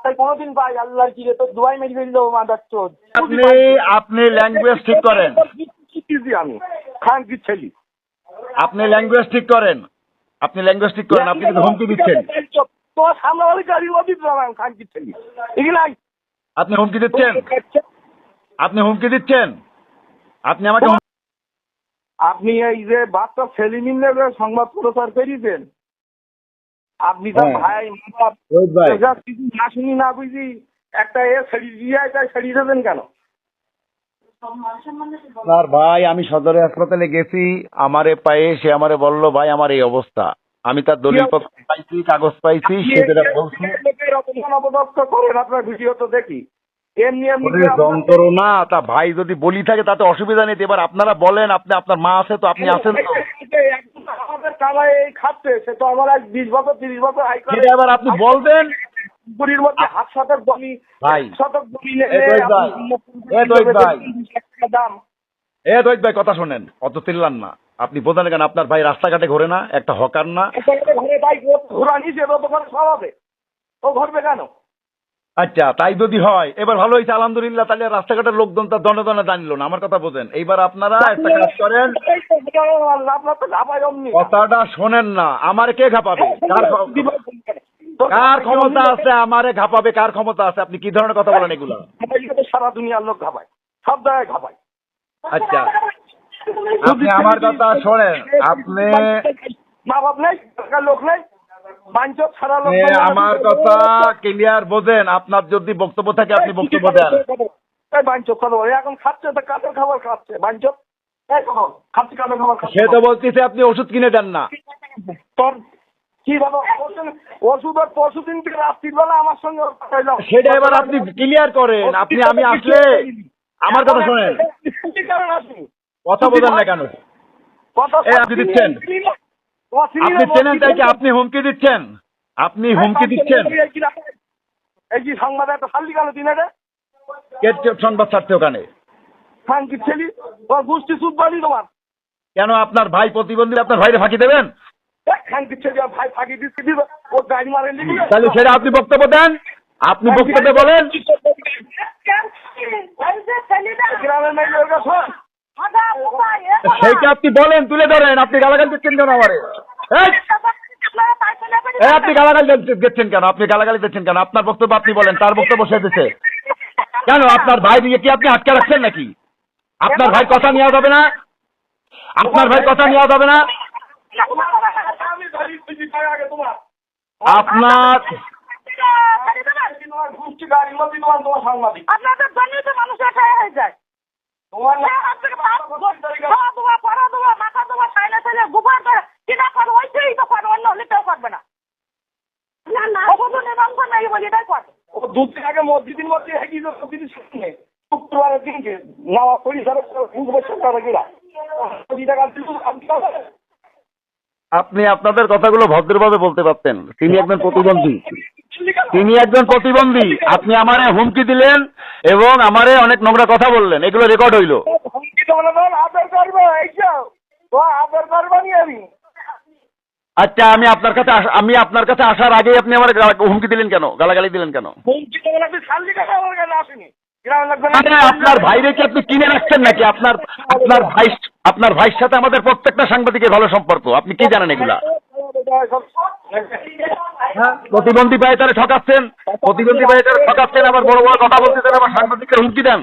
রাস্তায় কোনোদিন পাই আল্লাহর কি রে তোর দুয়াই মেরে ফেললো মাদার চোদ। আপনি ল্যাঙ্গুয়েজ ঠিক করেন। আমি খান কি ছেলি। আপনি ল্যাঙ্গুয়েজ ঠিক করেন। আপনি ল্যাঙ্গুয়েজ ঠিক করেন। আপনি কিন্তু হুমকি দিচ্ছেন। তোমার সামনে বাড়ি গাড়ির মধ্যে খান কি ছেলি এগুলাই। আপনি হুমকি দিচ্ছেন। আপনি হুমকি দিচ্ছেন। আপনি আমাকে আপনি এই যে বাচ্চা ছেলে মিলে সংবাদ প্রচার করিয়েছেন আপনি তো ভাই কিছু না শুনি না বুঝি একটা ছেড়ে দিয়ে ছেড়িয়ে দেবেন কেন? আপনার ভাই আমি সদরে হাসপাতালে গেছি, আমারে পায়ে সে আমারে বললো ভাই আমার এই অবস্থা। আমি তার দলিল পত্র পাইছি, কাগজ পাইছি, সেটা বলছি। অপদস্থ করেন আপনার ভিডিও তো দেখি এমনি এমনি যন্ত্রণা। তা ভাই যদি বলি থাকে তাতে অসুবিধা নেই। এবার আপনারা বলেন, আপনি আপনার মা আছে তো, আপনি আছেন তো। আমাদের কামাই এই খাচ্ছে সে তো আমার 20 বছর 30 বছর সেটা এবার আপনি বলবেন। পুরীর মধ্যে 1/2 শতক জমি ভাই 1 শতক জমি দাম। দৈত ভাই কথা শোনেন, অত চিল্লান না। আপনি বোঝেন কেন? আপনার ভাই রাস্তাঘাটে ঘোরে না, একটা হকার না? ঘরে ভাই ঘোরা নিচে তো ঘরে সব হবে, ও ঘরবে কেন? আচ্ছা তাই যদি হয় এবার ভালো হয়েছে আলহামদুলিল্লাহ। তাহলে রাস্তাঘাটের লোকজন তার দনে দনে জানলো না। আমার কথা বোঝেন। এইবার আপনারা একটা কাজ করেন, কথাটা শোনেন না। আমার কে ঘাপাবে? কার ক্ষমতা আছে আমারে ঘাপাবে? কার ক্ষমতা আছে? আপনি কি ধরনের কথা বলেন এগুলা? সারা দুনিয়ার লোক ঘাপায়, সব জায়গায় ঘাপায়। আচ্ছা আপনি আমার কথা শোনেন। আপনি মা বাপ নেই, লোক নেই, বাঞ্চক ছাড়া লোক। আমার কথা ক্লিয়ার বোঝেন। আপনার যদি বক্তব্য থাকে আপনি বক্তব্য দেন। বাঞ্চক কথা বলে এখন খাচ্ছে তো কাঁচের খাবার খাচ্ছে বাঞ্চক খাচ্ছে কাঁচের খাবার খাচ্ছে। সে তো বলতেছে আপনি ওষুধ কিনে দেন না। তোর কি বাবা ওষুধ আর পরশুদিন থেকে রাত্রির বেলা আমার সঙ্গে সেটা এবার আপনি ক্লিয়ার করেন। আমি আসলে আমার কথা শোনেন। কথা বলেন না কেন? আপনি দিচ্ছেন, আপনি চেনেন তাই কি আপনি হুমকি দিচ্ছেন? আপনি হুমকি দিচ্ছেন। এই যে সংবাদ একটা সাল্লি কেন দিনে রে কে সংবাদ ছাড়ছে ওখানে? খানকির ছেলি ওর গোষ্ঠী সুদ বাড়ি তোমার কেন? আপনার ভাই প্রতিবন্ধী, আপনার ভাইরে ফাঁকি দেবেন? খানকির ছেলি ভাই ফাঁকি দিচ্ছে দিবে ও গাড়ি মারে লিখি। তাহলে সেটা আপনি বক্তব্য দেন। আপনি বক্তব্য বলেন। সেইটা আপনি বলেন, তুলে ধরেন। আপনি গালাগাল দিচ্ছেন কেন আমারে? আপনি গালাগাল দিচ্ছেন কেন? আপনি গালাগালি দিচ্ছেন কেন? আপনার বক্তব্য আপনি বলেন, তার বক্তব্য সে দিচ্ছে কেন? আপনার ভাই দিয়ে কি আপনি আটকে রাখছেন নাকি? আপনার ভাই কথা নেওয়া যাবে না? আপনার ভাই কথা নেওয়া যাবে না? আপনার দুদিন আগে মসজিদের মধ্যে শুক্রবারের দিনকে নামাজ পড়ি আপনি আপনাদের কথাগুলো ভদ্রভাবে বলতে পারতেন। তিনি একজন প্রতিবন্ধী, তিনি একজন প্রতিবন্ধী। আপনি আমারে হুমকি দিলেন এবং আমারে অনেক নোংরা কথা বললেন, এগুলো রেকর্ড হইলো। আচ্ছা আমি আপনার কাছে আসার আগে আপনি আমার হুমকি দিলেন কেন? গালাগালি দিলেন কেন? আপনার ভাইরে কি আপনি কিনে রাখছেন নাকি? আপনার ভাইয়ের সাথে আমাদের প্রত্যেকটা সাংবাদিকের ভালো সম্পর্ক। আপনি কি জানেন এগুলা? প্রতিবন্ধী ভাই তারা ঠকাচ্ছেন, প্রতিবন্ধী ভাই তারা ঠকাচ্ছেন, আবার বড় বড় কথা বলতেছেন, আবার সাংবাদিকের হুমকি দেন।